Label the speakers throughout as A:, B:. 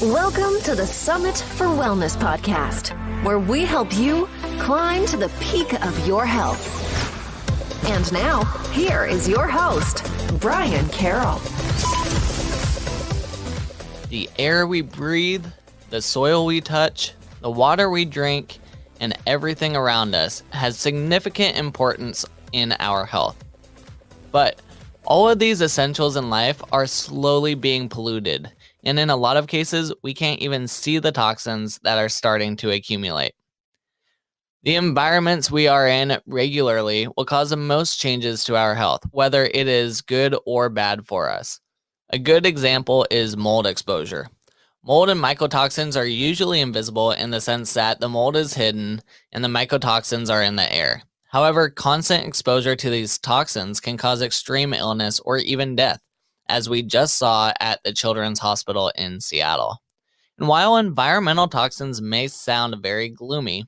A: Welcome to the Summit for Wellness podcast, where we help you climb to the peak of your health. And now, here is your host, Brian Carroll.
B: The air we breathe, the soil we touch, the water we drink, and everything around us has significant importance in our health. But all of these essentials in life are slowly being polluted, and in a lot of cases, we can't even see the toxins that are starting to accumulate. The environments we are in regularly will cause the most changes to our health, whether it is good or bad for us. A good example is mold exposure. Mold and mycotoxins are usually invisible in the sense that the mold is hidden and the mycotoxins are in the air. However, constant exposure to these toxins can cause extreme illness or even death, as we just saw at the Children's Hospital in Seattle. And while environmental toxins may sound very gloomy,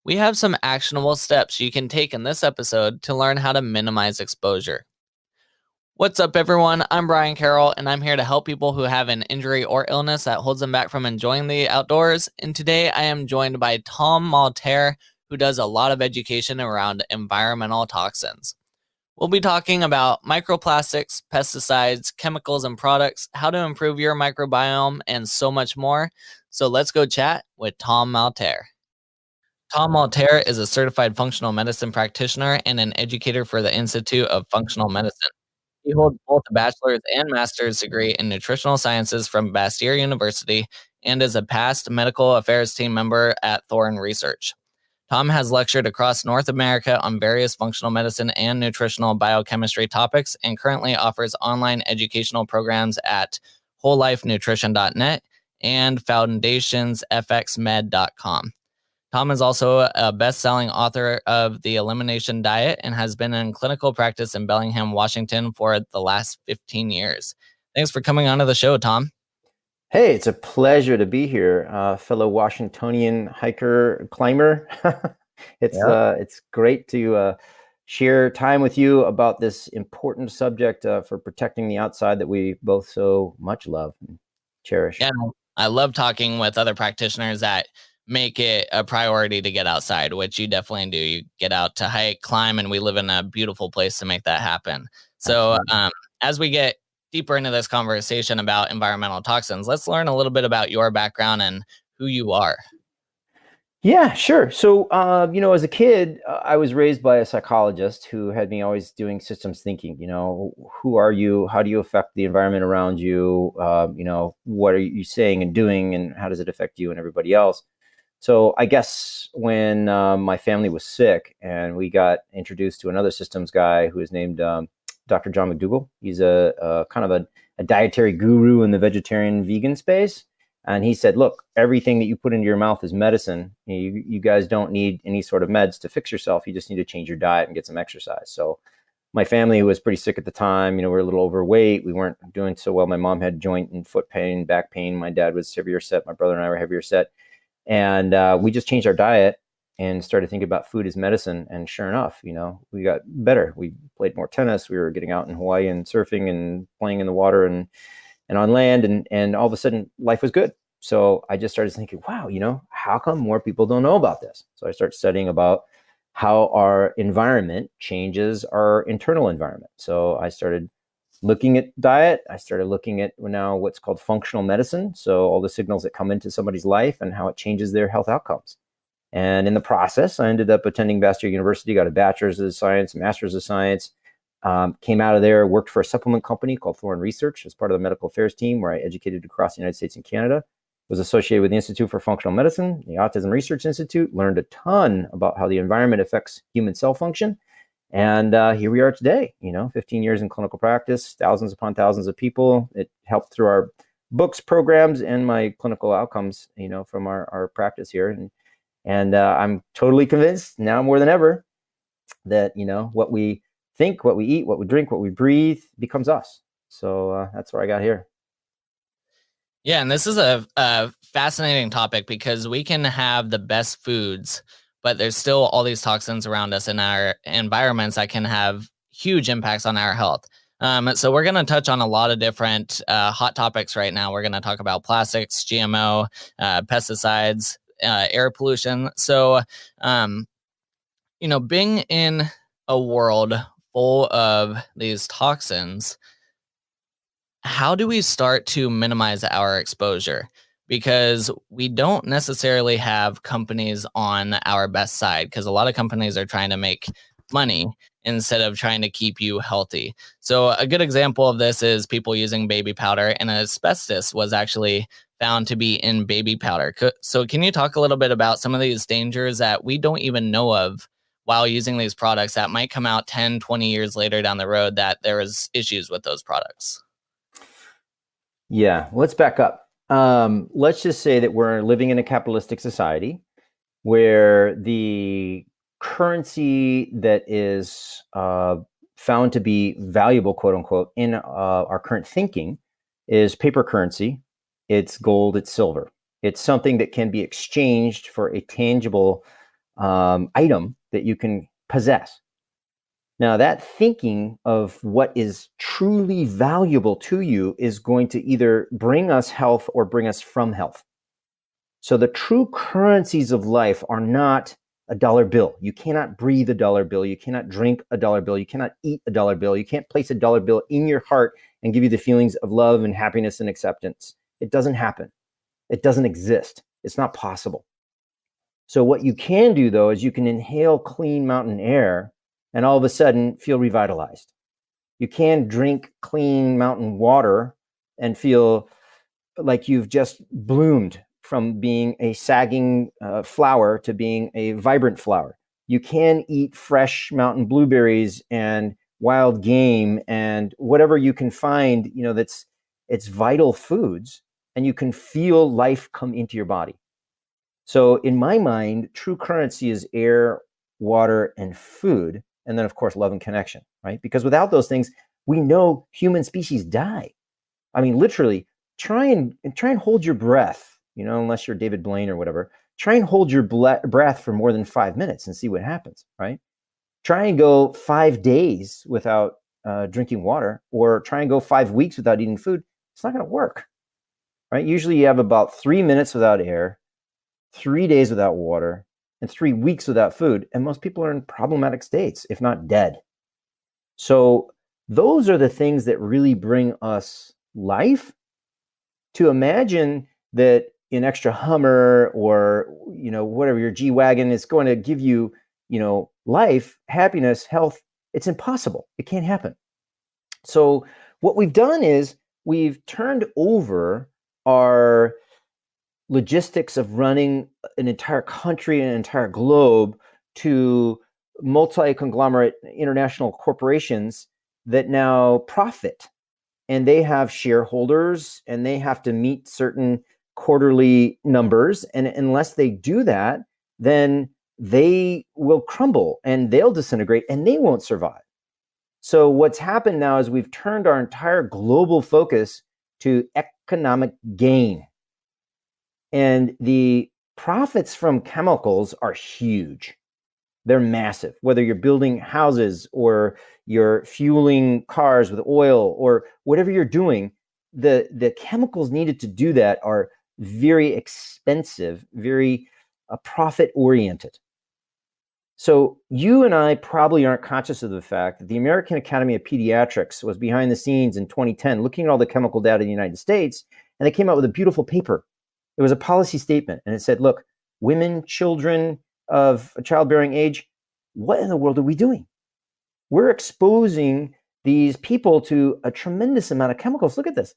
B: we have some actionable steps you can take in this episode to learn how to minimize exposure. What's up, everyone? I'm Brian Carroll, and I'm here to help people who have an injury or illness that holds them back from enjoying the outdoors. And today I am joined by Tom Malterre, who does a lot of education around environmental toxins. We'll be talking about microplastics, pesticides, chemicals and products, how to improve your microbiome, and so much more. So let's go chat with Tom Malterre. Tom Malterre is a certified functional medicine practitioner and an educator for the Institute of Functional Medicine. He holds both a bachelor's and master's degree in nutritional sciences from Bastyr University and is a past medical affairs team member at Thorne Research. Tom has lectured across North America on various functional medicine and nutritional biochemistry topics and currently offers online educational programs at wholelifenutrition.net and foundationsfxmed.com. Tom is also a best-selling author of The Elimination Diet and has been in clinical practice in Bellingham, Washington for the last 15 years. Thanks for coming onto the show, Tom.
C: Hey, it's a pleasure to be here, fellow Washingtonian hiker, climber. It's great to share time with you about this important subject for protecting the outside that we both so much love and cherish.
B: Yeah, I love talking with other practitioners that make it a priority to get outside, which you definitely do. You get out to hike, climb, and we live in a beautiful place to make that happen. So as we get deeper into this conversation about environmental toxins, let's learn a little bit about your background and who you are.
C: Yeah, sure. So, as a kid, I was raised by a psychologist who had me always doing systems thinking. Who are you? How do you affect the environment around you? What are you saying and doing, and how does it affect you and everybody else? So I guess when my family was sick and we got introduced to another systems guy who is named Dr. John McDougall. He's a kind of a dietary guru in the vegetarian vegan space. And he said, look, everything that you put into your mouth is medicine. You guys don't need any sort of meds to fix yourself. You just need to change your diet and get some exercise. So my family was pretty sick at the time. We were a little overweight. We weren't doing so well. My mom had joint and foot pain, back pain. My dad was heavier set. My brother and I were heavier set. And we just changed our diet and started thinking about food as medicine. And sure enough, we got better. We played more tennis. We were getting out in Hawaii and surfing and playing in the water and on land. And all of a sudden life was good. So I just started thinking, wow, how come more people don't know about this? So I started studying about how our environment changes our internal environment. So I started looking at diet. I started looking at now what's called functional medicine. So all the signals that come into somebody's life and how it changes their health outcomes. And in the process, I ended up attending Bastyr University, got a bachelor's of science, master's of science, came out of there, worked for a supplement company called Thorne Research as part of the medical affairs team, where I educated across the United States and Canada, was associated with the Institute for Functional Medicine, the Autism Research Institute, learned a ton about how the environment affects human cell function. And here we are today, 15 years in clinical practice, thousands upon thousands of people. It helped through our books, programs, and my clinical outcomes, from our practice here. And I'm totally convinced now more than ever that, what we think, what we eat, what we drink, what we breathe becomes us. So that's where I got here.
B: Yeah, and this is a fascinating topic because we can have the best foods, but there's still all these toxins around us in our environments that can have huge impacts on our health. So we're going to touch on a lot of different hot topics right now. We're going to talk about plastics, GMO, pesticides, air pollution. So, being in a world full of these toxins, how do we start to minimize our exposure? Because we don't necessarily have companies on our best side, because a lot of companies are trying to make money instead of trying to keep you healthy. So a good example of this is people using baby powder, and asbestos was actually found to be in baby powder. So can you talk a little bit about some of these dangers that we don't even know of while using these products that might come out 10, 20 years later down the road that there is issues with those products?
C: Yeah, let's back up. Let's just say that we're living in a capitalistic society where the currency that is found to be valuable, quote unquote, in our current thinking is paper currency. It's gold, it's silver. It's something that can be exchanged for a tangible item that you can possess. Now, that thinking of what is truly valuable to you is going to either bring us health or bring us from health. So the true currencies of life are not a dollar bill. You cannot breathe a dollar bill. You cannot drink a dollar bill. You cannot eat a dollar bill. You can't place a dollar bill in your heart and give you the feelings of love and happiness and acceptance. It doesn't happen. It doesn't exist. It's not possible. So what you can do, though, is you can inhale clean mountain air and all of a sudden feel revitalized. You can drink clean mountain water and feel like you've just bloomed from being a sagging flower to being a vibrant flower. You can eat fresh mountain blueberries and wild game and whatever you can find, that's it's vital foods, and you can feel life come into your body. So in my mind, true currency is air, water, and food. And then, of course, love and connection, right? Because without those things, we know human species die. I mean, literally, try and hold your breath, unless you're David Blaine or whatever. Try and hold your breath for more than 5 minutes and see what happens, right? Try and go 5 days without drinking water, or try and go 5 weeks without eating food. It's not going to work, right? Usually you have about 3 minutes without air, 3 days without water, and 3 weeks without food. And most people are in problematic states, if not dead. So those are the things that really bring us life. To imagine that an extra Hummer or, whatever, your G-Wagon is going to give you, life, happiness, health, it's impossible. It can't happen. So what we've done is we've turned over our logistics of running an entire country and an entire globe to multi-conglomerate international corporations that now profit, and they have shareholders and they have to meet certain quarterly numbers. And unless they do that, then they will crumble and they'll disintegrate and they won't survive. So what's happened now is we've turned our entire global focus to economic gain. And the profits from chemicals are huge. They're massive. Whether you're building houses or you're fueling cars with oil or whatever you're doing, the chemicals needed to do that are very expensive, very profit oriented. So you and I probably aren't conscious of the fact that the American Academy of Pediatrics was behind the scenes in 2010 looking at all the chemical data in the United States, and they came out with a beautiful paper. It was a policy statement, and it said, look, women, children of a childbearing age, what in the world are we doing? We're exposing these people to a tremendous amount of chemicals. Look at this.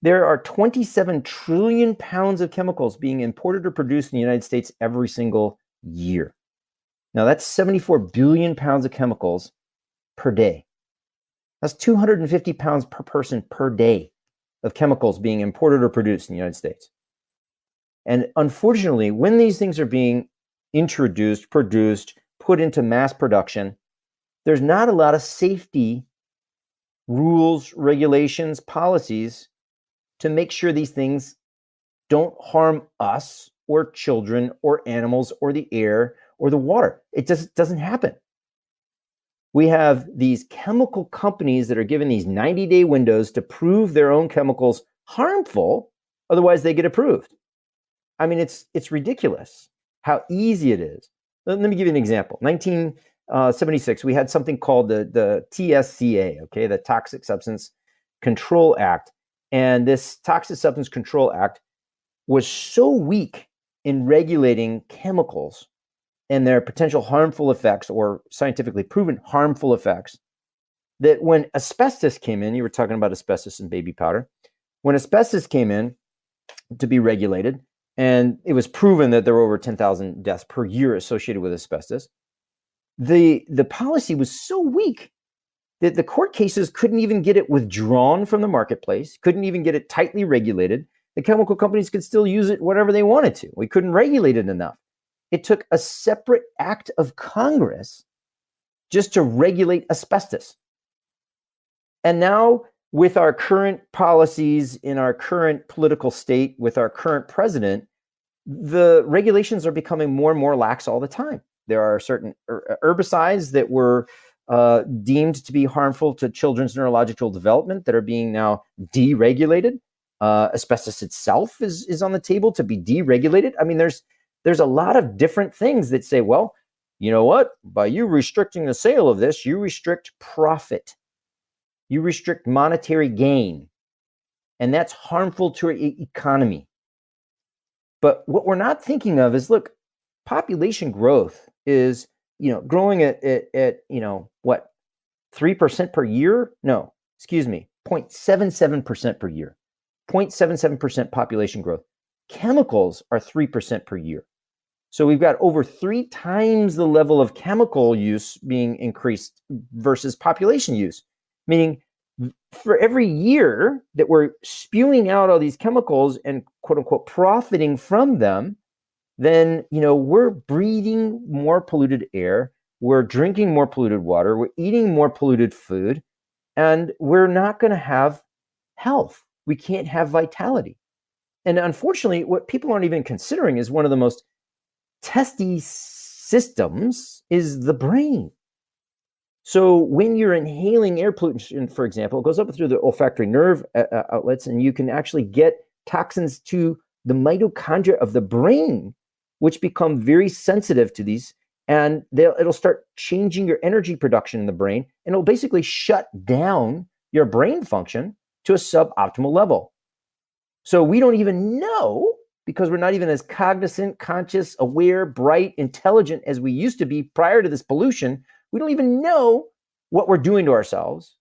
C: There are 27 trillion pounds of chemicals being imported or produced in the United States every single year. Now, that's 74 billion pounds of chemicals per day. That's 250 pounds per person per day of chemicals being imported or produced in the United States. And unfortunately, when these things are being introduced, produced, put into mass production, there's not a lot of safety rules, regulations, policies to make sure these things don't harm us or children or animals or the air or the water. It just doesn't happen. We have these chemical companies that are given these 90-day windows to prove their own chemicals harmful, otherwise they get approved. I mean, it's ridiculous how easy it is. Let me give you an example. 1976, we had something called the TSCA, okay, the Toxic Substance Control Act. And this Toxic Substance Control Act was so weak in regulating chemicals and their potential harmful effects, or scientifically proven harmful effects, that when asbestos came in, you were talking about asbestos in baby powder, when asbestos came in to be regulated, and it was proven that there were over 10,000 deaths per year associated with asbestos, the policy was so weak that the court cases couldn't even get it withdrawn from the marketplace, couldn't even get it tightly regulated. The chemical companies could still use it whatever they wanted to. We couldn't regulate it enough. It took a separate act of Congress just to regulate asbestos. And now, with our current policies in our current political state, with our current president, the regulations are becoming more and more lax all the time. There are certain herbicides that were deemed to be harmful to children's neurological development that are being now deregulated. Asbestos itself is on the table to be deregulated. I mean, there's a lot of different things that say, well, you know what? By you restricting the sale of this, you restrict profit. You restrict monetary gain. And that's harmful to our economy. But what we're not thinking of is, look, population growth is, growing at 3% per year? No, excuse me, 0.77% per year. 0.77% population growth. Chemicals are 3% per year. So we've got over 3 times the level of chemical use being increased versus population use. Meaning, for every year that we're spewing out all these chemicals and quote unquote profiting from them, then we're breathing more polluted air, we're drinking more polluted water, we're eating more polluted food, and we're not going to have health. We can't have vitality. And unfortunately, what people aren't even considering is one of the most testy systems is the brain. So when you're inhaling air pollution, for example, it goes up through the olfactory nerve outlets, and you can actually get toxins to the mitochondria of the brain, which become very sensitive to these, and it'll start changing your energy production in the brain, and it'll basically shut down your brain function to a suboptimal level. So we don't even know, because we're not even as cognizant, conscious, aware, bright, intelligent as we used to be prior to this pollution. We don't even know what we're doing to ourselves,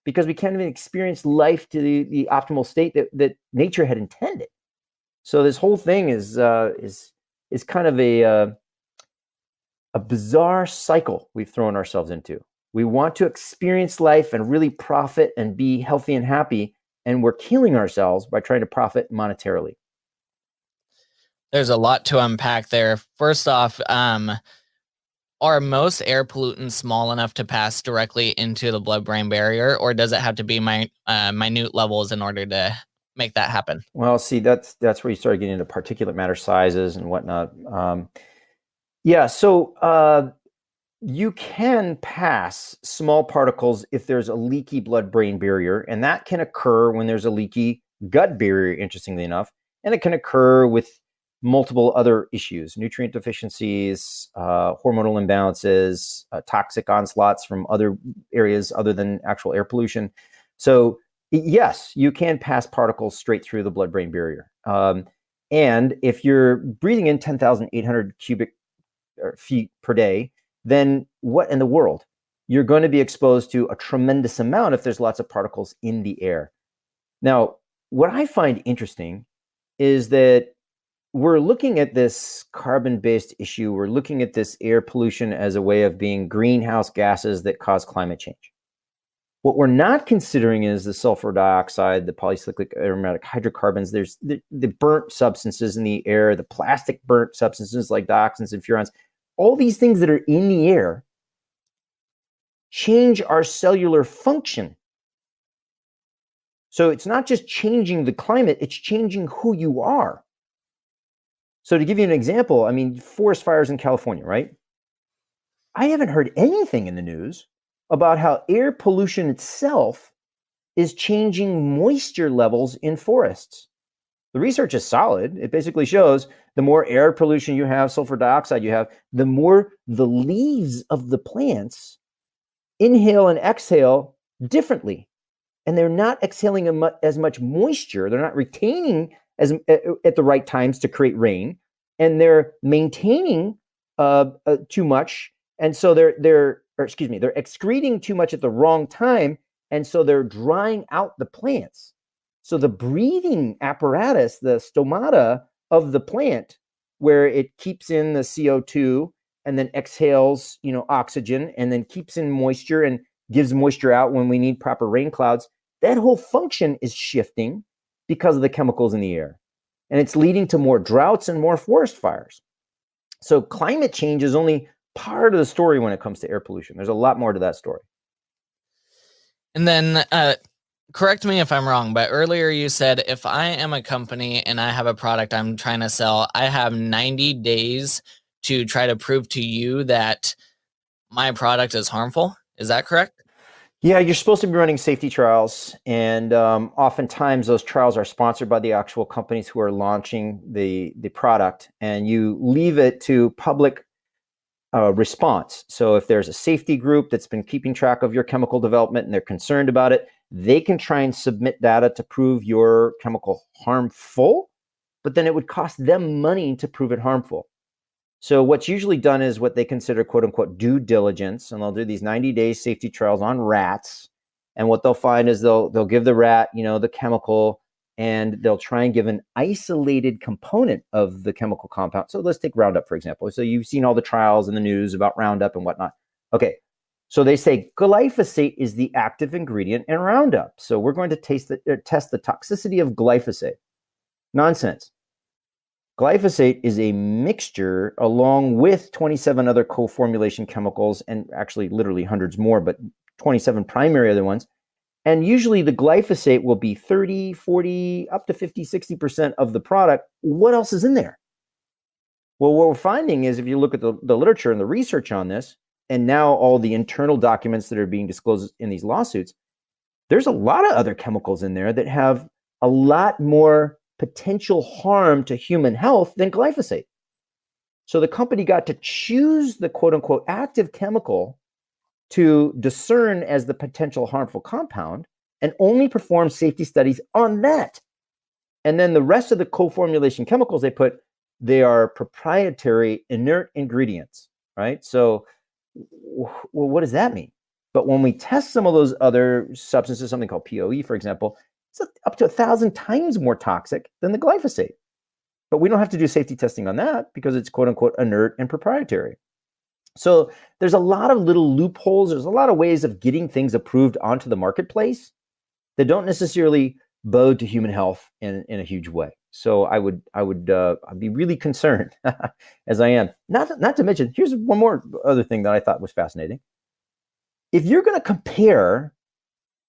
C: because we can't even experience life to the optimal state that nature had intended. So this whole thing is kind of a bizarre cycle we've thrown ourselves into. We want to experience life and really profit and be healthy and happy, and we're killing ourselves by trying to profit monetarily.
B: There's a lot to unpack there. First off, are most air pollutants small enough to pass directly into the blood-brain barrier, or does it have to be minute levels in order to make that happen?
C: Well, see, that's where you start getting into particulate matter sizes and whatnot. So you can pass small particles if there's a leaky blood-brain barrier, and that can occur when there's a leaky gut barrier, interestingly enough, and it can occur with multiple other issues: nutrient deficiencies, hormonal imbalances, toxic onslaughts from other areas other than actual air pollution. So yes, you can pass particles straight through the blood-brain barrier. And if you're breathing in 10,800 cubic feet per day, then what in the world? You're going to be exposed to a tremendous amount if there's lots of particles in the air. Now, what I find interesting is that we're looking at this carbon-based issue. We're looking at this air pollution as a way of being greenhouse gases that cause climate change. What we're not considering is the sulfur dioxide, the polycyclic aromatic hydrocarbons. There's the burnt substances in the air, the plastic burnt substances like dioxins and furans. All these things that are in the air change our cellular function. So it's not just changing the climate, it's changing who you are. So to give you an example, I mean, forest fires in California, right? I haven't heard anything in the news about how air pollution itself is changing moisture levels in forests. The research is solid. It basically shows the more air pollution you have, sulfur dioxide you have, the more the leaves of the plants inhale and exhale differently. And they're not exhaling as much moisture. They're not retaining at the right times to create rain, and they're maintaining too much, and so they're excreting too much at the wrong time, and so they're drying out the plants. So the breathing apparatus, the stomata of the plant, where it keeps in the CO2 and then exhales, oxygen, and then keeps in moisture and gives moisture out when we need proper rain clouds, that whole function is shifting because of the chemicals in the air. And it's leading to more droughts and more forest fires. So climate change is only part of the story when it comes to air pollution. There's a lot more to that story.
B: And then, correct me if I'm wrong, but earlier you said if I am a company and I have a product I'm trying to sell, I have 90 days to try to prove to you that my product is harmful. Is that correct?
C: Yeah, you're supposed to be running safety trials, and oftentimes those trials are sponsored by the actual companies who are launching the product, and you leave it to public response. So if there's a safety group that's been keeping track of your chemical development and they're concerned about it, they can try and submit data to prove your chemical harmful, but then it would cost them money to prove it harmful. So what's usually done is what they consider quote unquote due diligence, and they'll do these 90-day safety trials on rats. And what they'll find is they'll give the rat, the chemical, and they'll try and give an isolated component of the chemical compound. So let's take Roundup, for example. So you've seen all the trials in the news about Roundup and whatnot. Okay, so they say glyphosate is the active ingredient in Roundup. So we're going to test the toxicity of glyphosate. Nonsense. Glyphosate is a mixture along with 27 other co-formulation chemicals, and actually literally hundreds more, but 27 primary other ones. And usually the glyphosate will be 30, 40, up to 50, 60% of the product. What else is in there? Well, what we're finding is if you look at the literature and the research on this, and now all the internal documents that are being disclosed in these lawsuits, there's a lot of other chemicals in there that have a lot more potential harm to human health than glyphosate. So the company got to choose the quote unquote active chemical to discern as the potential harmful compound and only perform safety studies on that. And then the rest of the co-formulation chemicals they are proprietary inert ingredients, right? So, well, what does that mean? But when we test some of those other substances, something called POE, for example, it's up to 1,000 times more toxic than the glyphosate. But we don't have to do safety testing on that because it's quote unquote inert and proprietary. So there's a lot of little loopholes. There's a lot of ways of getting things approved onto the marketplace that don't necessarily bode to human health in a huge way. So I'd be really concerned as I am. Not to mention, here's one more other thing that I thought was fascinating. If you're going to compare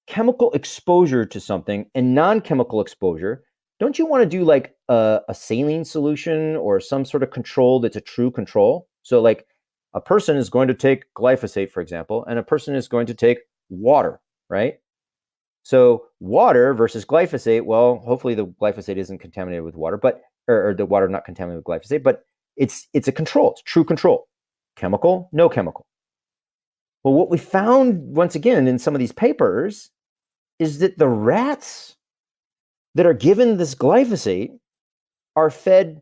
C: chemical exposure to something and non-chemical exposure, don't you want to do like a saline solution or some sort of control that's a true control? So like a person is going to take glyphosate, for example, and a person is going to take water, right? So water versus glyphosate, well, hopefully the glyphosate isn't contaminated with water, but or the water not contaminated with glyphosate, but it's a control, it's true control. Chemical, no chemical. Well, what we found once again in some of these papers is that the rats that are given this glyphosate are fed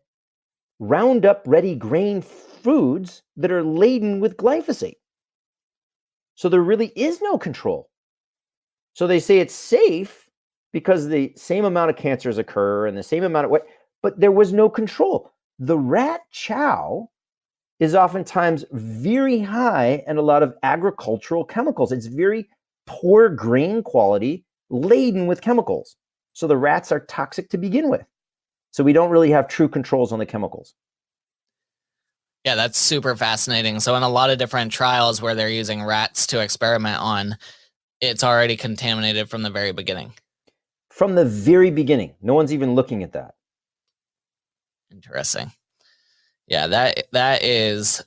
C: Roundup ready grain foods that are laden with glyphosate. So there really is no control. So they say it's safe because the same amount of cancers occur and the same amount of what, but there was no control. The rat chow is oftentimes very high in a lot of agricultural chemicals. It's very poor grain quality, laden with chemicals. So the rats are toxic to begin with. So we don't really have true controls on the chemicals.
B: Yeah, that's super fascinating. So in a lot of different trials where they're using rats to experiment on, it's already contaminated from the very beginning.
C: From the very beginning. No one's even looking at that.
B: Interesting. Yeah, that is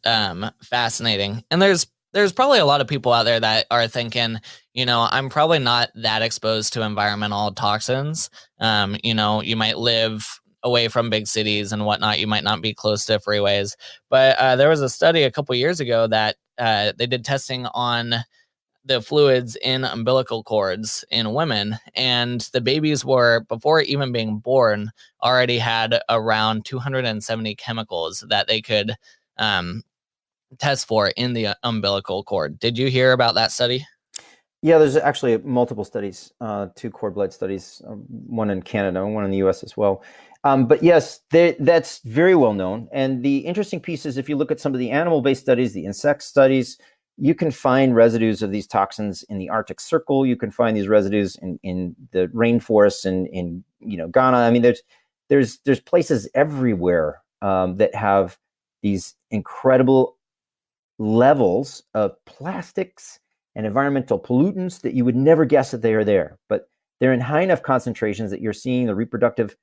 B: fascinating. And there's There's probably a lot of people out there that are thinking, I'm probably not that exposed to environmental toxins. You might live away from big cities and whatnot. You might not be close to freeways. But there was a study a couple years ago that they did testing on the fluids in umbilical cords in women, and the babies were, before even being born, already had around 270 chemicals that they could test for in the umbilical cord. Did you hear about that study?
C: Yeah, there's actually multiple studies, 2 cord blood studies, one in Canada, one in the US as well. But yes, that's very well known. And the interesting piece is if you look at some of the animal-based studies, the insect studies, you can find residues of these toxins in the Arctic Circle. You can find these residues in the rainforests in Ghana. I mean, there's places everywhere that have these incredible levels of plastics and environmental pollutants that you would never guess that they are there. But they're in high enough concentrations that you're seeing the reproductive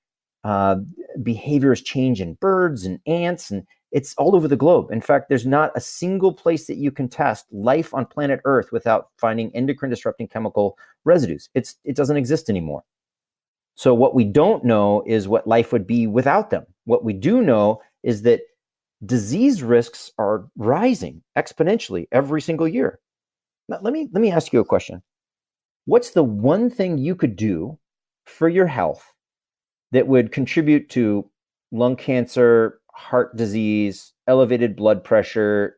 C: behaviors change in birds and ants, and it's all over the globe. In fact, there's not a single place that you can test life on planet Earth without finding endocrine disrupting chemical residues. It doesn't exist anymore. So what we don't know is what life would be without them. What we do know is that disease risks are rising exponentially every single year. Now, let me ask you a question. What's the one thing you could do for your health that would contribute to lung cancer, heart disease, elevated blood pressure,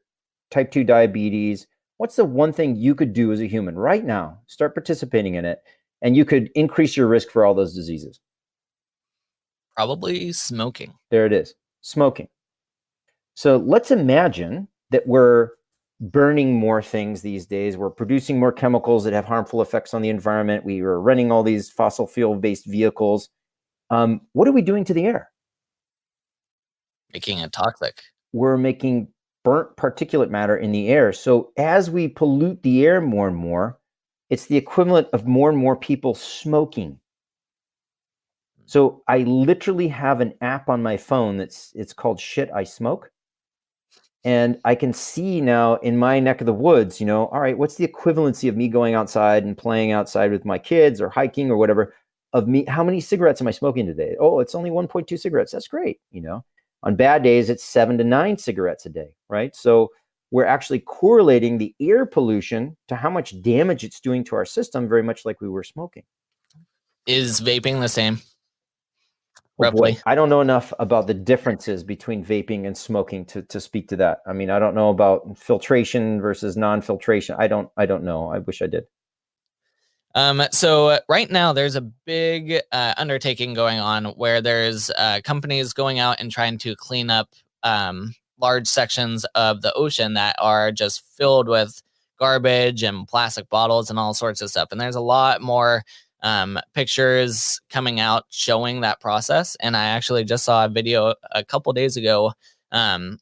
C: type 2 diabetes? What's the one thing you could do as a human right now? Start participating in it, and you could increase your risk for all those diseases.
B: Probably smoking.
C: There it is, smoking. So let's imagine that we're burning more things these days. We're producing more chemicals that have harmful effects on the environment. We are running all these fossil fuel-based vehicles. What are we doing to the air?
B: Making it toxic.
C: We're making burnt particulate matter in the air. So as we pollute the air more and more, it's the equivalent of more and more people smoking. So I literally have an app on my phone it's called Shit I Smoke. And I can see now in my neck of the woods, all right, what's the equivalency of me going outside and playing outside with my kids or hiking or whatever, of me, how many cigarettes am I smoking today? Oh, it's only 1.2 cigarettes. That's great. On bad days, it's 7 to 9 cigarettes a day, right? So we're actually correlating the air pollution to how much damage it's doing to our system, very much like we were smoking.
B: Is vaping the same?
C: Oh
B: Roughly.
C: boy, I don't know enough about the differences between vaping and smoking to speak to that. I mean, I don't know about filtration versus non-filtration. I don't know. I wish I did.
B: So right now there's a big undertaking going on where there's companies going out and trying to clean up large sections of the ocean that are just filled with garbage and plastic bottles and all sorts of stuff. And there's a lot more pictures coming out showing that process. And I actually just saw a video a couple days ago. One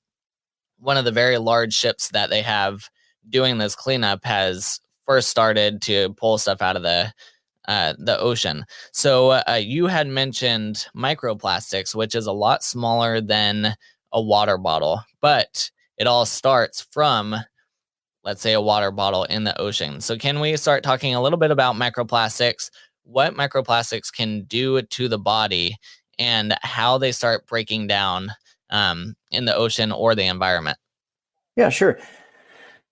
B: of the very large ships that they have doing this cleanup has first started to pull stuff out of the ocean. So you had mentioned microplastics, which is a lot smaller than a water bottle, but it all starts from, let's say, a water bottle in the ocean. So can we start talking a little bit about microplastics, what microplastics can do to the body, and how they start breaking down in the ocean or the environment?
C: Yeah, sure.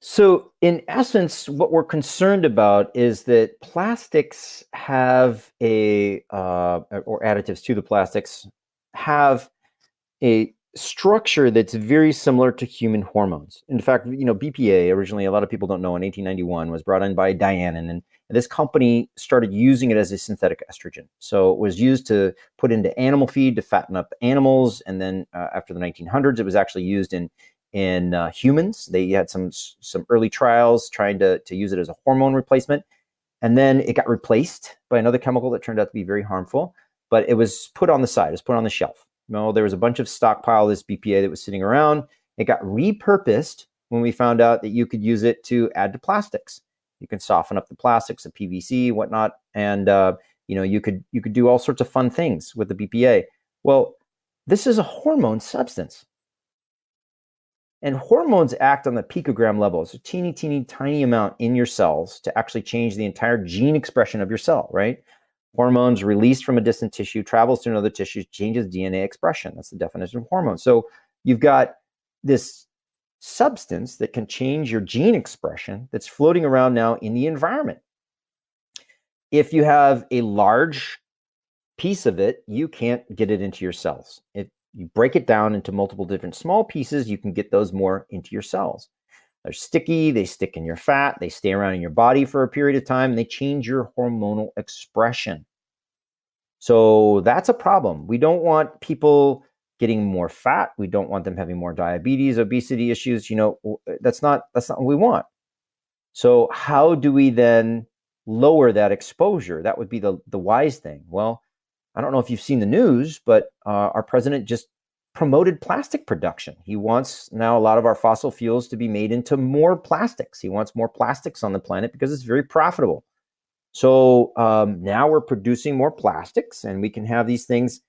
C: So in essence, what we're concerned about is that plastics have or additives to the plastics have a structure that's very similar to human hormones. In fact, BPA originally, a lot of people don't know, in 1891 was brought in by Dianon, and this company started using it as a synthetic estrogen. So it was used to put into animal feed to fatten up animals, and then after the 1900s, it was actually used in humans. They had some early trials trying to use it as a hormone replacement, and then it got replaced by another chemical that turned out to be very harmful. But it was put on the side. It was put on the shelf. There was a bunch of stockpile of this BPA that was sitting around. It got repurposed when we found out that you could use it to add to plastics. You can soften up the plastics, the PVC, whatnot, and you could do all sorts of fun things with the BPA. Well, this is a hormone substance. And hormones act on the picogram level. It's a teeny, teeny, tiny amount in your cells to actually change the entire gene expression of your cell, right? Hormones released from a distant tissue, travels to another tissue, changes DNA expression. That's the definition of hormone. So you've got this substance that can change your gene expression that's floating around now in the environment. If you have a large piece of it, you can't get it into your cells. If you break it down into multiple different small pieces, you can get those more into your cells. They're sticky, they stick in your fat, they stay around in your body for a period of time, and they change your hormonal expression. So that's a problem. We don't want people getting more fat. We don't want them having more diabetes, obesity issues. That's not what we want. So how do we then lower that exposure? That would be the wise thing. Well, I don't know if you've seen the news, but our president just promoted plastic production. He wants now a lot of our fossil fuels to be made into more plastics. He wants more plastics on the planet because it's very profitable. So now we're producing more plastics, and we can have these things.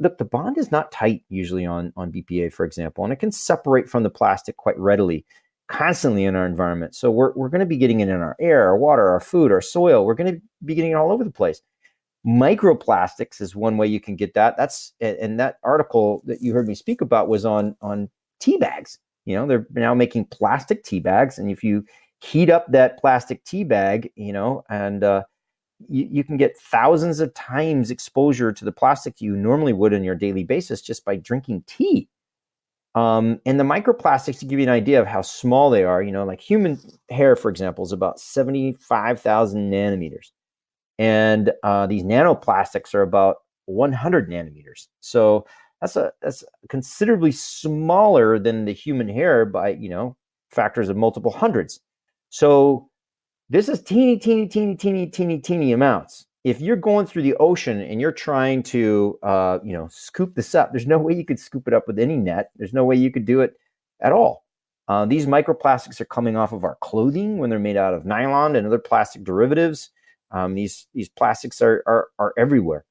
C: Look, the bond is not tight usually on BPA, for example, and it can separate from the plastic quite readily, constantly in our environment. So we're going to be getting it in our air, our water, our food, our soil. We're going to be getting it all over the place. Microplastics is one way you can get that. And that article that you heard me speak about was on tea bags. They're now making plastic tea bags, and if you heat up that plastic tea bag, and you can get thousands of times exposure to the plastic you normally would on your daily basis just by drinking tea. And the microplastics, to give you an idea of how small they are, like human hair, for example, is about 75,000 nanometers. And these nanoplastics are about 100 nanometers. So that's considerably smaller than the human hair by, factors of multiple hundreds. So this is teeny, teeny, teeny, teeny, teeny, teeny amounts. If you're going through the ocean and you're trying to, scoop this up, there's no way you could scoop it up with any net. There's no way you could do it at all. These microplastics are coming off of our clothing when they're made out of nylon and other plastic derivatives. These plastics are everywhere.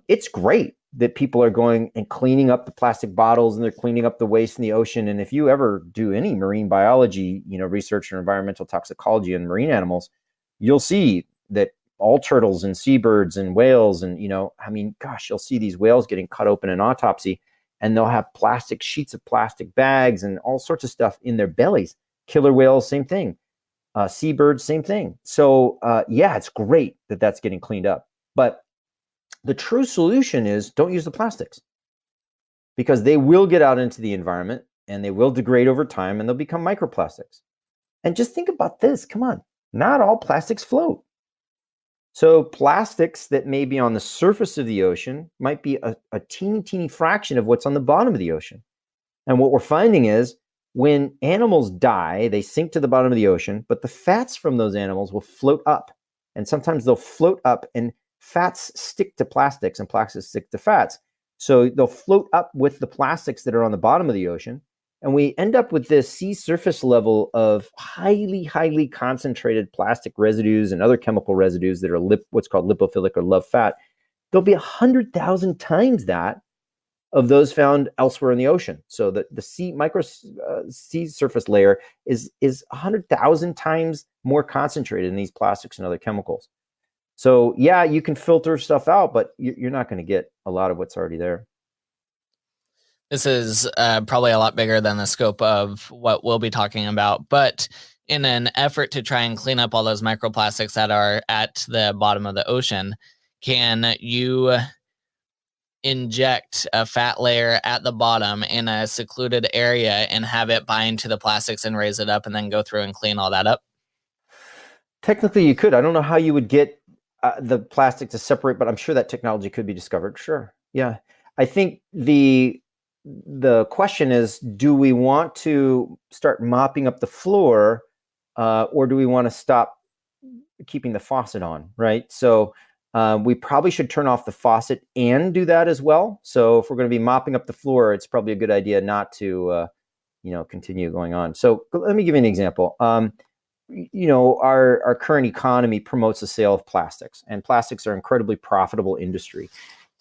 C: It's great that people are going and cleaning up the plastic bottles, and they're cleaning up the waste in the ocean. And if you ever do any marine biology, research or environmental toxicology in marine animals, you'll see that all turtles and seabirds and whales and, you'll see these whales getting cut open in autopsy, and they'll have plastic sheets of plastic bags and all sorts of stuff in their bellies. Killer whales, same thing. Seabirds, same thing. So it's great that that's getting cleaned up. But the true solution is don't use the plastics, because they will get out into the environment and they will degrade over time and they'll become microplastics. And just think about this. Come on. Not all plastics float. So plastics that may be on the surface of the ocean might be a teeny, teeny fraction of what's on the bottom of the ocean. And what we're finding is when animals die, they sink to the bottom of the ocean, but the fats from those animals will float up. And sometimes they'll float up, and fats stick to plastics and plastics stick to fats. So they'll float up with the plastics that are on the bottom of the ocean. And we end up with this sea surface level of highly, highly concentrated plastic residues and other chemical residues that are what's called lipophilic or love fat. There'll be 100,000 times that of those found elsewhere in the ocean. So the sea surface layer is 100,000 times more concentrated in these plastics and other chemicals. So you can filter stuff out, but you're not going to get a lot of what's already there.
B: This is probably a lot bigger than the scope of what we'll be talking about, but in an effort to try and clean up all those microplastics that are at the bottom of the ocean, can you inject a fat layer at the bottom in a secluded area and have it bind to the plastics and raise it up and then go through and clean all that up?
C: Technically, you could. I don't know how you would get the plastic to separate, but I'm sure that technology could be discovered. Sure. Yeah. I think the question is, do we want to start mopping up the floor or do we want to stop keeping the faucet on, right? So we probably should turn off the faucet and do that as well. So if we're going to be mopping up the floor, it's probably a good idea not to, continue going on. So let me give you an example. Our current economy promotes the sale of plastics, and plastics are an incredibly profitable industry.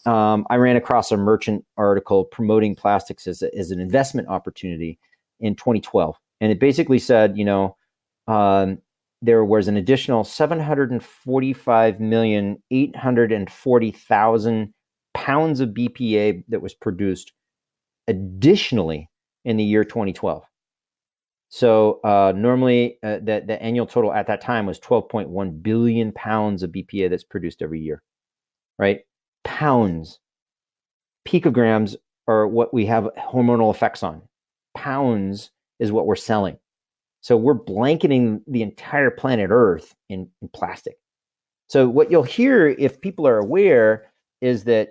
C: I ran across a Merchant article promoting plastics as an investment opportunity. in 2012, and it basically said, there was an additional 745,840,000 pounds of BPA that was produced additionally in the year 2012. So normally the annual total at that time was 12.1 billion pounds of BPA that's produced every year, right? Pounds. Picograms are what we have hormonal effects on. Pounds is what we're selling. So we're blanketing the entire planet Earth in plastic. So what you'll hear, if people are aware, is that,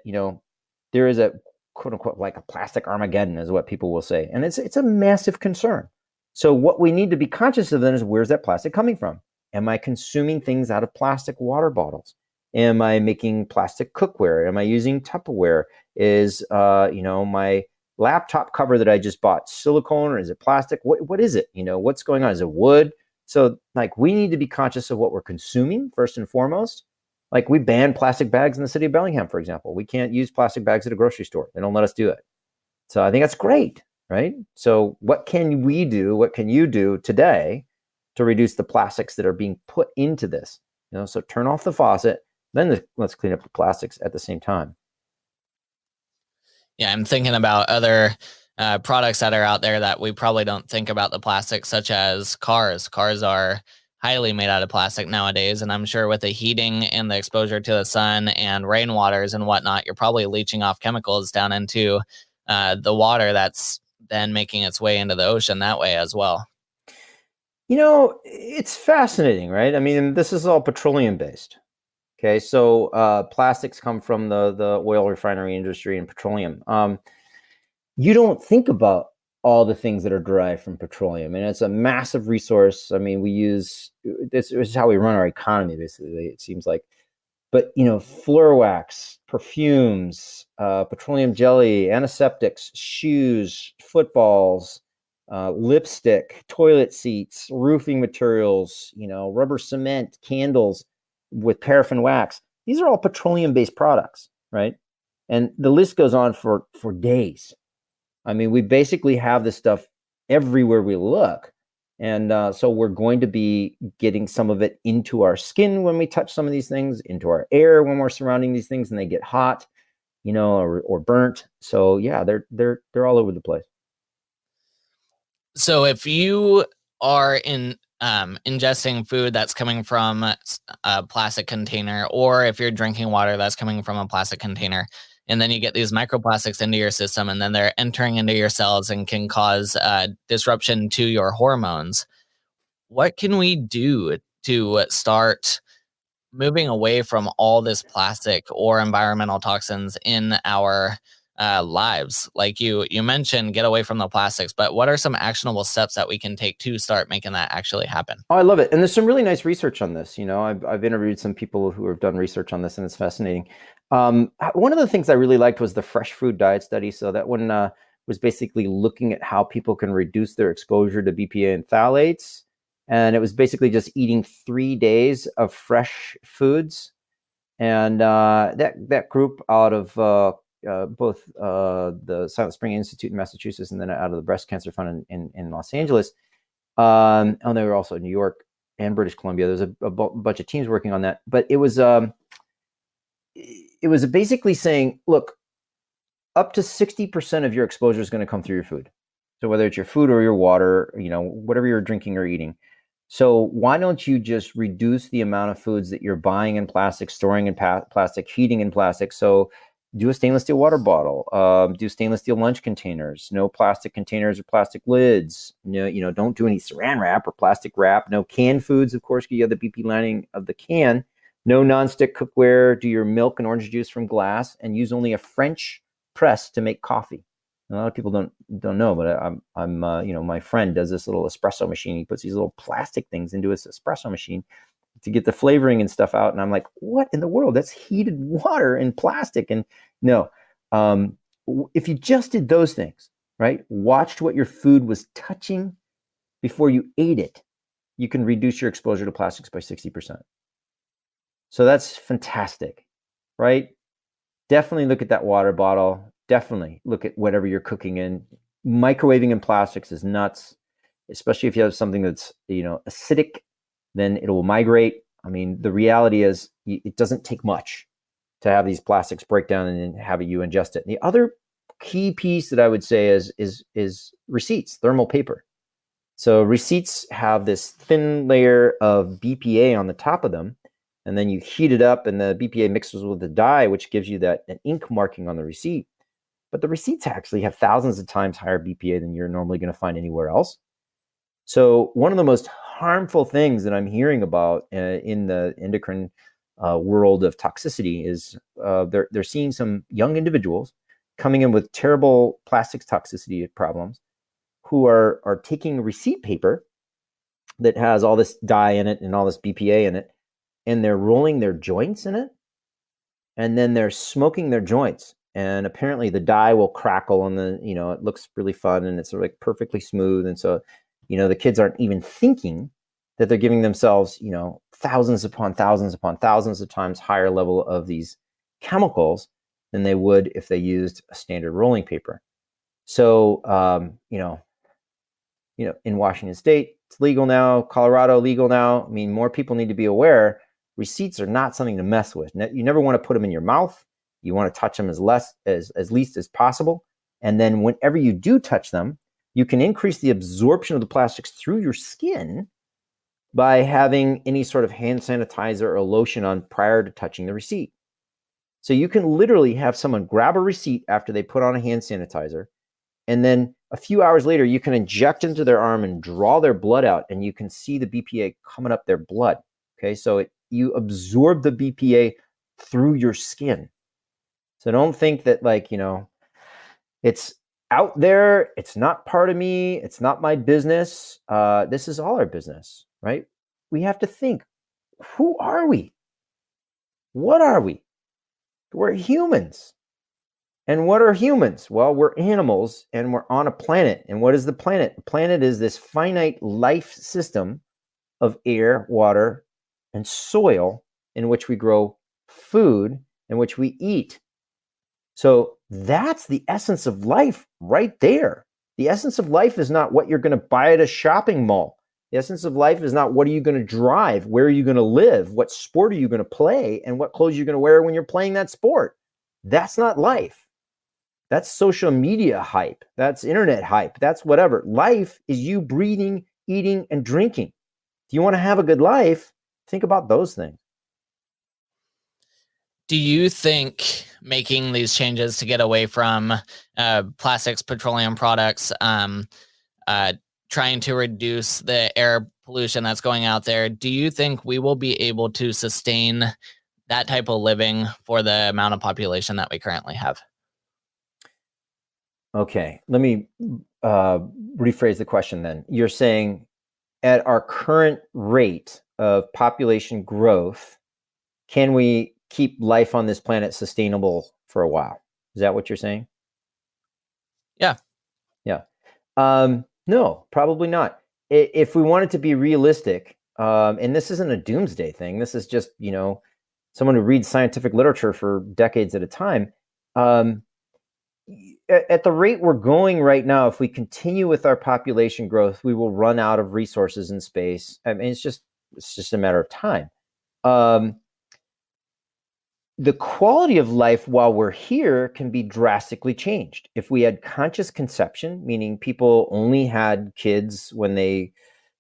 C: there is a quote unquote like a plastic Armageddon is what people will say. And it's a massive concern. So what we need to be conscious of then is, where's that plastic coming from? Am I consuming things out of plastic water bottles? Am I making plastic cookware? Am I using Tupperware? Is my laptop cover that I just bought silicone, or is it plastic? What is it? What's going on? Is it wood? So like, we need to be conscious of what we're consuming first and foremost. Like, we ban plastic bags in the city of Bellingham, for example. We can't use plastic bags at a grocery store. They don't let us do it. So I think that's great, right? So what can we do? What can you do today to reduce the plastics that are being put into this? So turn off the faucet, then let's clean up the plastics at the same time.
B: Yeah, I'm thinking about other products that are out there that we probably don't think about the plastics, such as cars. Cars are highly made out of plastic nowadays, and I'm sure with the heating and the exposure to the sun and rainwaters and whatnot, you're probably leaching off chemicals down into the water that's then making its way into the ocean that way as well.
C: It's fascinating, right? I mean, this is all petroleum based. Okay, so plastics come from the oil refinery industry and petroleum. You don't think about all the things that are derived from petroleum, and it's a massive resource. I mean, this is how we run our economy, basically, it seems like. But floor wax, perfumes, petroleum jelly, antiseptics, shoes, footballs, lipstick, toilet seats, roofing materials, rubber cement, candles with paraffin wax. These are all petroleum-based products, right? And the list goes on for days. I mean, we basically have this stuff everywhere we look. And so we're going to be getting some of it into our skin when we touch some of these things, into our air when we're surrounding these things and they get hot, or burnt. So yeah, they're all over the place.
B: So if you are ingesting food that's coming from a plastic container, or if you're drinking water that's coming from a plastic container, and then you get these microplastics into your system, and then they're entering into your cells and can cause disruption to your hormones, what can we do to start moving away from all this plastic or environmental toxins in our lives? Like you mentioned, get away from the plastics, but what are some actionable steps that we can take to start making that actually happen?
C: Oh, I love it. And there's some really nice research on this. I've interviewed some people who have done research on this, and it's fascinating. One of the things I really liked was the fresh food diet study. So that one was basically looking at how people can reduce their exposure to BPA and phthalates. And it was basically just eating 3 days of fresh foods. And that group out of both the Silent Spring Institute in Massachusetts and then out of the Breast Cancer Fund in Los Angeles. And they were also in New York and British Columbia. There's a bunch of teams working on that. But it was basically saying, look, up to 60% of your exposure is going to come through your food. So whether it's your food or your water, whatever you're drinking or eating. So why don't you just reduce the amount of foods that you're buying in plastic, storing in plastic, heating in plastic? So do a stainless steel water bottle, do stainless steel lunch containers, no plastic containers or plastic lids. No, don't do any saran wrap or plastic wrap. No canned foods, of course, you have the BP lining of the can. No nonstick cookware. Do your milk and orange juice from glass, and use only a French press to make coffee. A lot of people don't know, but I'm my friend does this little espresso machine. He puts these little plastic things into his espresso machine to get the flavoring and stuff out. And I'm like, what in the world? That's heated water in plastic. And no, if you just did those things, right? Watched what your food was touching before you ate it, you can reduce your exposure to plastics by 60%. So that's fantastic, right? Definitely look at that water bottle. Definitely look at whatever you're cooking in. microwaving in plastics is nuts, especially if you have something that's, acidic, then it will migrate. I mean, the reality is it doesn't take much to have these plastics break down and then have you ingest it. And the other key piece that I would say is receipts, thermal paper. So receipts have this thin layer of BPA on the top of them, and then you heat it up and the BPA mixes with the dye, which gives you an ink marking on the receipt. But the receipts actually have thousands of times higher BPA than you're normally going to find anywhere else. So one of the most harmful things that I'm hearing about in the endocrine world of toxicity is they're seeing some young individuals coming in with terrible plastics toxicity problems who are taking receipt paper that has all this dye in it and all this BPA in it, and they're rolling their joints in it, and then they're smoking their joints. And apparently the dye will crackle and it looks really fun and it's sort of like perfectly smooth. And so, the kids aren't even thinking that they're giving themselves, thousands upon thousands upon thousands of times higher level of these chemicals than they would if they used a standard rolling paper. So, in Washington State, it's legal now. Colorado, legal now. I mean, more people need to be aware. Receipts are not something to mess with. You never want to put them in your mouth. You want to touch them as least as possible. And then whenever you do touch them, you can increase the absorption of the plastics through your skin by having any sort of hand sanitizer or lotion on prior to touching the receipt. So you can literally have someone grab a receipt after they put on a hand sanitizer, and then a few hours later, you can inject into their arm and draw their blood out, and you can see the BPA coming up their blood. Okay, so you absorb the BPA through your skin. So don't think that it's out there. It's not part of me. It's not my business. This is all our business, right? We have to think, who are we? What are we? We're humans. And what are humans? Well, we're animals and we're on a planet. And what is the planet? The planet is this finite life system of air, water, and soil in which we grow food, in which we eat. So that's the essence of life right there. The essence of life is not what you're going to buy at a shopping mall. The essence of life is not what are you going to drive, where are you going to live, what sport are you going to play, and what clothes you're going to wear when you're playing that sport. That's not life. That's social media hype. That's internet hype. That's whatever. Life is you breathing, eating, and drinking. If you want to have a good life, think about those things.
B: Do you think making these changes to get away from plastics, petroleum products, trying to reduce the air pollution that's going out there, do you think we will be able to sustain that type of living for the amount of population that we currently have?
C: Okay, let me rephrase the question then. You're saying at our current rate of population growth, can we keep life on this planet sustainable for a while? Is that what you're saying?
B: Yeah.
C: Yeah. No, probably not. If we wanted to be realistic, and this isn't a doomsday thing, this is just, someone who reads scientific literature for decades at a time. At the rate we're going right now, if we continue with our population growth, we will run out of resources in space. I mean, it's just a matter of time. The quality of life while we're here can be drastically changed. If we had conscious conception, meaning people only had kids when they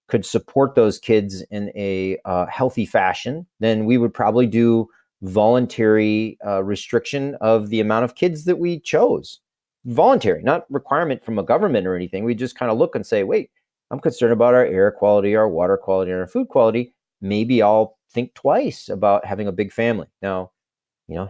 C: could support those kids in a healthy fashion, then we would probably do voluntary restriction of the amount of kids that we chose. Voluntary, not requirement from a government or anything. We just kind of look and say, wait, I'm concerned about our air quality, our water quality, and our food quality. Maybe I'll think twice about having a big family. Now,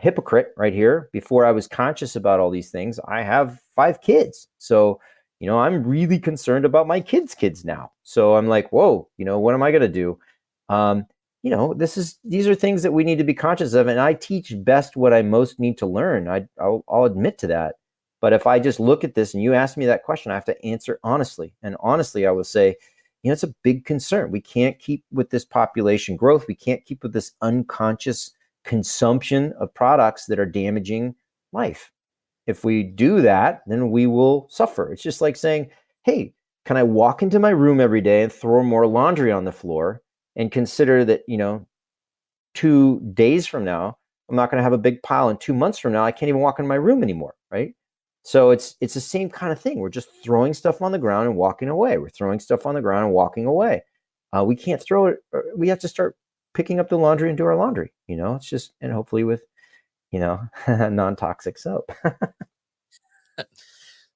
C: hypocrite right here. Before I was conscious about all these things, I have 5 kids. So, I'm really concerned about my kids now. So I'm like, whoa, what am I going to do? These are things that we need to be conscious of. And I teach best what I most need to learn. I'll admit to that. But if I just look at this and you ask me that question, I have to answer honestly. And honestly, I will say, it's a big concern. We can't keep with this population growth. We can't keep with this unconscious consumption of products that are damaging life. If we do that, then we will suffer. It's just like saying, hey, can I walk into my room every day and throw more laundry on the floor and consider that, 2 days from now, I'm not going to have a big pile, and 2 months from now, I can't even walk in my room anymore, right? So it's the same kind of thing. We're just throwing stuff on the ground and walking away. We're throwing stuff on the ground and walking away. We can't throw it. We have to start picking up the laundry and do our laundry. It's just, and hopefully with, non-toxic soap.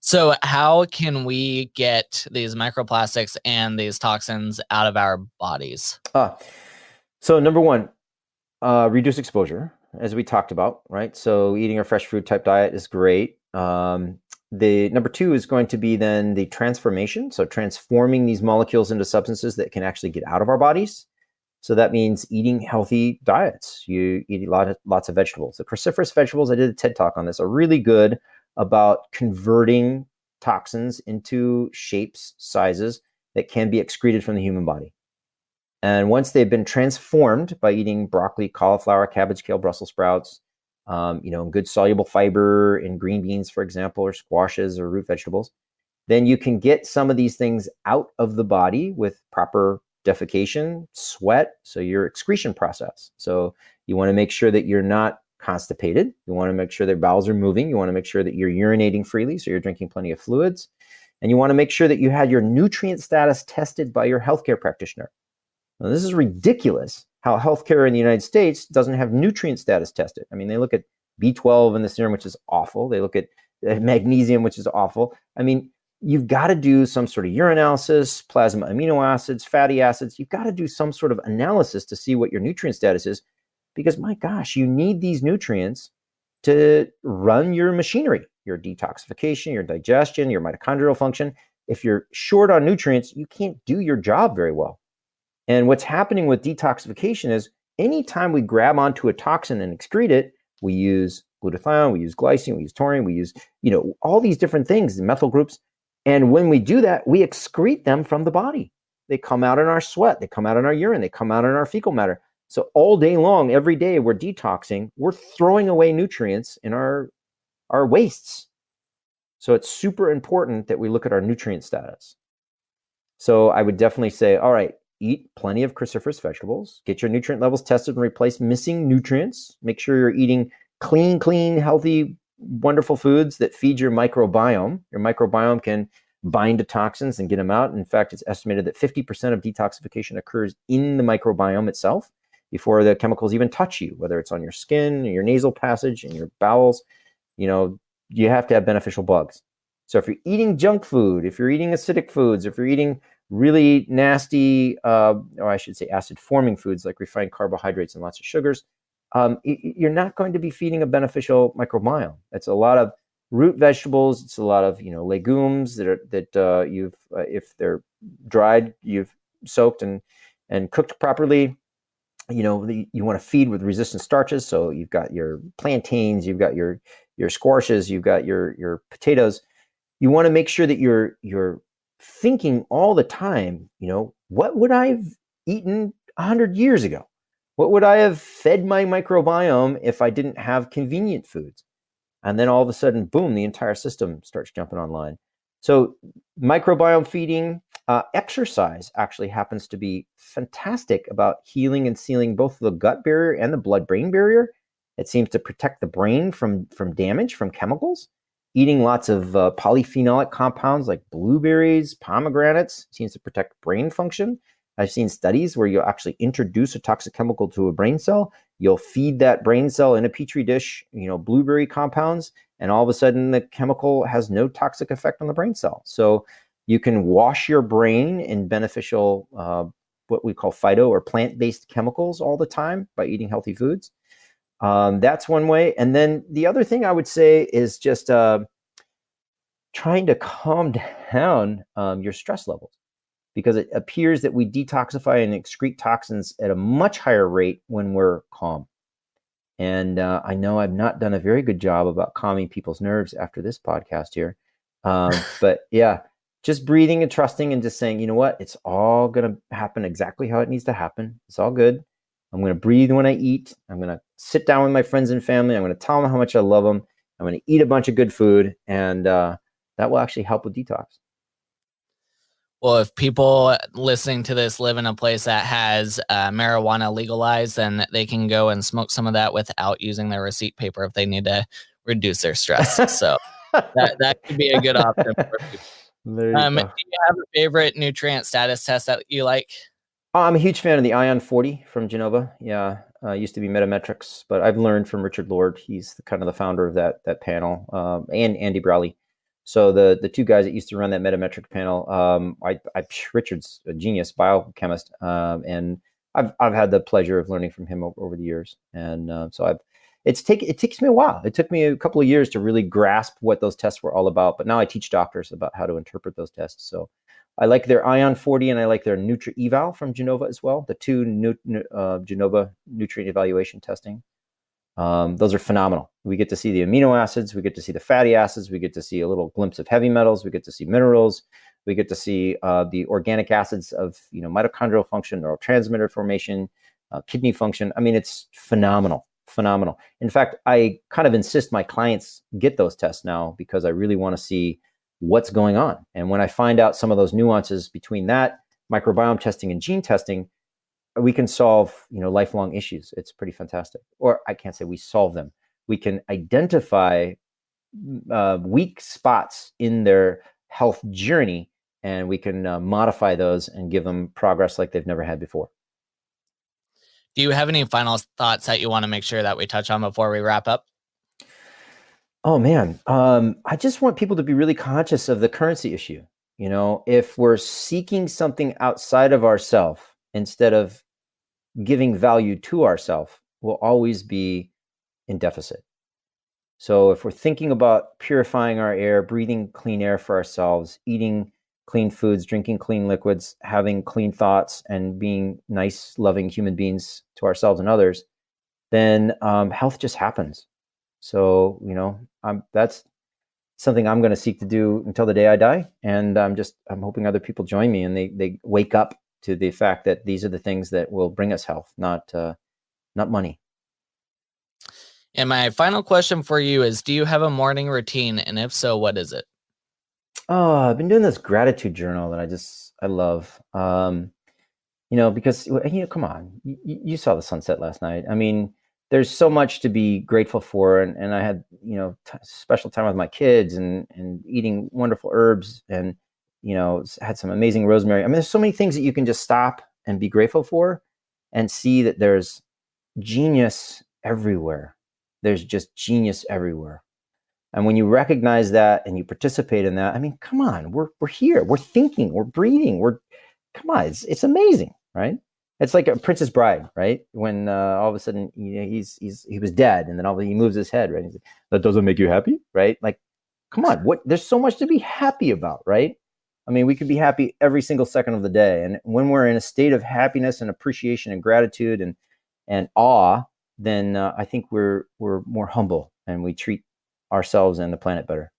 B: So how can we get these microplastics and these toxins out of our bodies?
C: So number one, reduce exposure, as we talked about, right? So eating a fresh food type diet is great. The number two is going to be then the transformation. So transforming these molecules into substances that can actually get out of our bodies. So that means eating healthy diets. You eat lots of vegetables. The cruciferous vegetables, I did a TED talk on this, are really good about converting toxins into shapes, sizes that can be excreted from the human body. And once they've been transformed by eating broccoli, cauliflower, cabbage, kale, Brussels sprouts, good soluble fiber in green beans, for example, or squashes or root vegetables, then you can get some of these things out of the body with proper defecation, sweat, so your excretion process. So you want to make sure that you're not constipated. You want to make sure that bowels are moving. You want to make sure that you're urinating freely, so you're drinking plenty of fluids. And you want to make sure that you had your nutrient status tested by your healthcare practitioner. Now, this is ridiculous how healthcare in the United States doesn't have nutrient status tested. I mean, they look at B12 in the serum, which is awful. They look at magnesium, which is awful. I mean, you've got to do some sort of urinalysis, plasma amino acids, fatty acids. You've got to do some sort of analysis to see what your nutrient status is, because my gosh, you need these nutrients to run your machinery, your detoxification, your digestion, your mitochondrial function. If you're short on nutrients, you can't do your job very well. And what's happening with detoxification is anytime we grab onto a toxin and excrete it, we use glutathione, we use glycine, we use taurine, we use, all these different things, the methyl groups. And when we do that, we excrete them from the body. They come out in our sweat, they come out in our urine, they come out in our fecal matter. So all day long, every day we're detoxing, we're throwing away nutrients in our wastes. So it's super important that we look at our nutrient status. So I would definitely say, all right, eat plenty of cruciferous vegetables, get your nutrient levels tested and replace missing nutrients. Make sure you're eating clean, healthy, wonderful foods that feed your microbiome. Your microbiome can bind to toxins and get them out. In fact, it's estimated that 50% of detoxification occurs in the microbiome itself before the chemicals even touch you, whether it's on your skin, your nasal passage, and your bowels. You have to have beneficial bugs. So if you're eating junk food, if you're eating acidic foods, if you're eating really nasty, or I should say acid-forming foods like refined carbohydrates and lots of sugars, you're not going to be feeding a beneficial microbiome. It's a lot of root vegetables. It's a lot of legumes that you've if they're dried, you've soaked and cooked properly. You want to feed with resistant starches. So you've got your plantains, you've got your squashes, you've got your potatoes. You want to make sure that you're thinking all the time, what would I have eaten 100 years ago? What would I have fed my microbiome if I didn't have convenient foods? And then all of a sudden, boom, the entire system starts jumping online. So microbiome feeding, exercise actually happens to be fantastic about healing and sealing both the gut barrier and the blood-brain barrier. It seems to protect the brain from damage from chemicals. Eating lots of polyphenolic compounds like blueberries, pomegranates seems to protect brain function. I've seen studies where you'll actually introduce a toxic chemical to a brain cell. You'll feed that brain cell in a petri dish, blueberry compounds, and all of a sudden the chemical has no toxic effect on the brain cell. So you can wash your brain in beneficial, what we call phyto or plant-based chemicals all the time by eating healthy foods. That's one way. And then the other thing I would say is just trying to calm down your stress levels, because it appears that we detoxify and excrete toxins at a much higher rate when we're calm. And I know I've not done a very good job about calming people's nerves after this podcast here. But yeah, just breathing and trusting and just saying, you know what, it's all going to happen exactly how it needs to happen. It's all good. I'm going to breathe when I eat. I'm going to sit down with my friends and family. I'm going to tell them how much I love them. I'm going to eat a bunch of good food, and that will actually help with detox.
B: Well, if people listening to this live in a place that has marijuana legalized, then they can go and smoke some of that without using their receipt paper if they need to reduce their stress. So that could be a good option for people.
C: There
B: Do
C: you go.
B: you have a favorite nutrient status test that you like?
C: Oh, I'm a huge fan of the Ion 40 from Genova. Yeah, used to be Metametrics, but I've learned from Richard Lord. He's kind of the founder of that panel, and Andy Browley. So the two guys that used to run that Metametric panel, Richard's a genius biochemist, and I've had the pleasure of learning from him over the years, and so it takes me a while. It took me a couple of years to really grasp what those tests were all about, but now I teach doctors about how to interpret those tests. So I like their Ion 40 and I like their Nutri-Eval from Genova as well. The two Genova nutrient evaluation testing. Those are phenomenal. We get to see the amino acids, we get to see the fatty acids, we get to see a little glimpse of heavy metals, we get to see minerals, we get to see the organic acids of mitochondrial function, neurotransmitter formation, kidney function. I mean, it's phenomenal. In fact, I kind of insist my clients get those tests now because I really want to see what's going on. And when I find out some of those nuances between that microbiome testing and gene testing, we can solve lifelong issues. It's pretty fantastic. Or I can't say we solve them. We can identify weak spots in their health journey, and we can modify those and give them progress like they've never had before.
B: Do you have any final thoughts that you want to make sure that we touch on before we wrap up?
C: Oh man, I just want people to be really conscious of the currency issue. If we're seeking something outside of ourselves instead of giving value to ourselves, we'll always be in deficit. So if we're thinking about purifying our air, breathing clean air for ourselves, eating clean foods, drinking clean liquids, having clean thoughts, and being nice, loving human beings to ourselves and others, then health just happens. So, that's something I'm going to seek to do until the day I die. And I'm hoping other people join me and they wake up to the fact that these are the things that will bring us health, not money.
B: And my final question for you is, do you have a morning routine? And if so, what is it?
C: Oh, I've been doing this gratitude journal that I love. Because come on, you saw the sunset last night. I mean, there's so much to be grateful for, and I had special time with my kids and eating wonderful herbs, and had some amazing rosemary. I mean, there's so many things that you can just stop and be grateful for, and see that there's genius everywhere. There's just genius everywhere. And when you recognize that and you participate in that, I mean, come on, we're here, we're thinking, we're breathing, come on, it's amazing, right? It's like a Princess Bride, right? When all of a sudden he was dead, and then all of a sudden he moves his head, right? He's like, that doesn't make you happy, right? Like, come on, there's so much to be happy about, right? I mean, we could be happy every single second of the day, and when we're in a state of happiness and appreciation and gratitude and awe, then I think we're more humble and we treat ourselves and the planet better.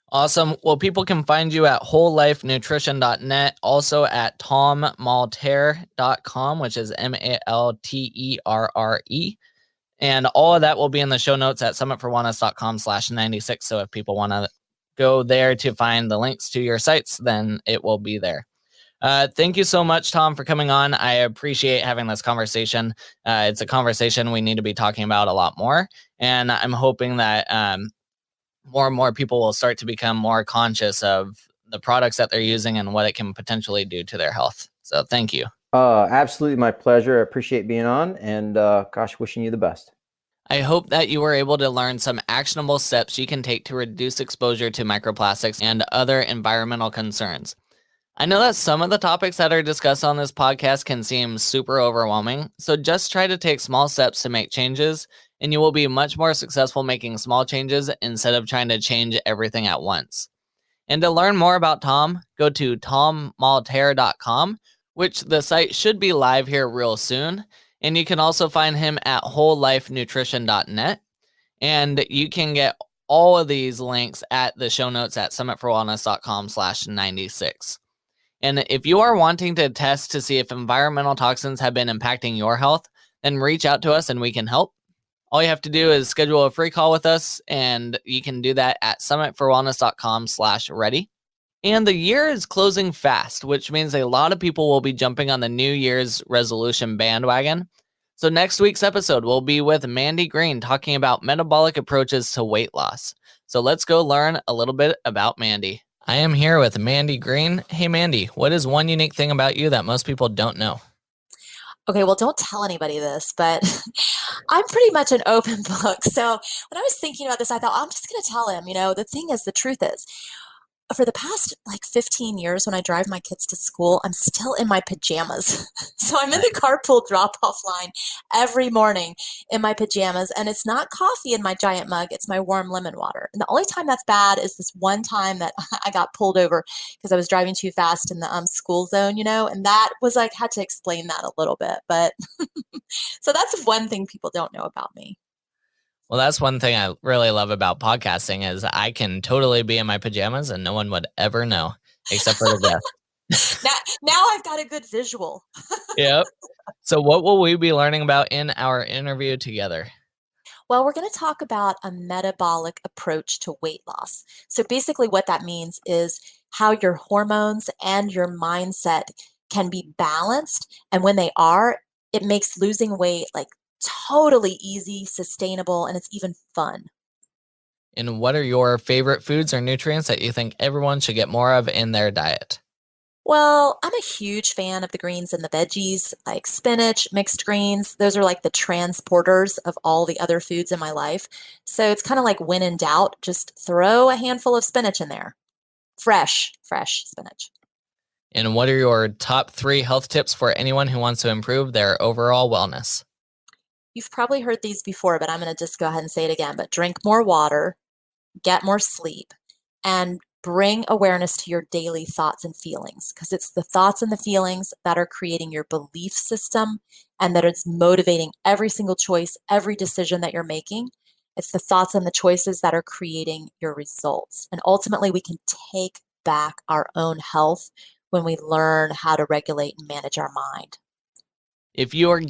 B: Awesome. Well, people can find you at wholelifenutrition.net, also at tommalterre.com, which is MALTERRE. And all of that will be in the show notes at summitforwellness.com/96. So if people want to go there to find the links to your sites, then it will be there. Thank you so much, Tom, for coming on. I appreciate having this conversation. It's a conversation we need to be talking about a lot more. And I'm hoping that more and more people will start to become more conscious of the products that they're using and what it can potentially do to their health. So thank you.
C: Absolutely my pleasure. I appreciate being on, and wishing you the best.
B: I hope that you were able to learn some actionable steps you can take to reduce exposure to microplastics and other environmental concerns. I know that some of the topics that are discussed on this podcast can seem super overwhelming, so just try to take small steps to make changes, and you will be much more successful making small changes instead of trying to change everything at once. And to learn more about Tom, go to tommalterre.com, which the site should be live here real soon. And you can also find him at wholelifenutrition.net. And you can get all of these links at the show notes at summitforwellness.com/96. And if you are wanting to test to see if environmental toxins have been impacting your health, then reach out to us and we can help. All you have to do is schedule a free call with us, and you can do that at summitforwellness.com/ready. And the year is closing fast, which means a lot of people will be jumping on the New Year's resolution bandwagon. So next week's episode will be with Mandy Green talking about metabolic approaches to weight loss. So let's go learn a little bit about Mandy. I am here with Mandy Green. Hey, Mandy, what is one unique thing about you that most people don't know?
D: Okay, well, don't tell anybody this, but I'm pretty much an open book. So when I was thinking about this, I thought, I'm just going to tell him, the thing is, the truth is, for the past like 15 years, when I drive my kids to school, I'm still in my pajamas. So I'm in the carpool drop-off line every morning in my pajamas, and it's not coffee in my giant mug, it's my warm lemon water. And the only time that's bad is this one time that I got pulled over because I was driving too fast in the school zone, and that was like, had to explain that a little bit. But so that's one thing people don't know about me.
B: Well, that's one thing I really love about podcasting is I can totally be in my pajamas and no one would ever know except for the guest.
D: Now I've got a good visual.
B: Yep. So what will we be learning about in our interview together?
D: Well, we're going to talk about a metabolic approach to weight loss. So basically what that means is how your hormones and your mindset can be balanced. And when they are, it makes losing weight like totally easy, sustainable, and it's even fun.
B: And what are your favorite foods or nutrients that you think everyone should get more of in their diet?
D: Well, I'm a huge fan of the greens and the veggies, like spinach, mixed greens. Those are like the transporters of all the other foods in my life. So it's kind of like when in doubt, just throw a handful of spinach in there. Fresh spinach.
B: And what are your top 3 health tips for anyone who wants to improve their overall wellness?
D: You've probably heard these before, but I'm going to just go ahead and say it again. But drink more water, get more sleep, and bring awareness to your daily thoughts and feelings, because it's the thoughts and the feelings that are creating your belief system and that it's motivating every single choice, every decision that you're making. It's the thoughts and the choices that are creating your results. And ultimately, we can take back our own health when we learn how to regulate and manage our mind.
B: If you are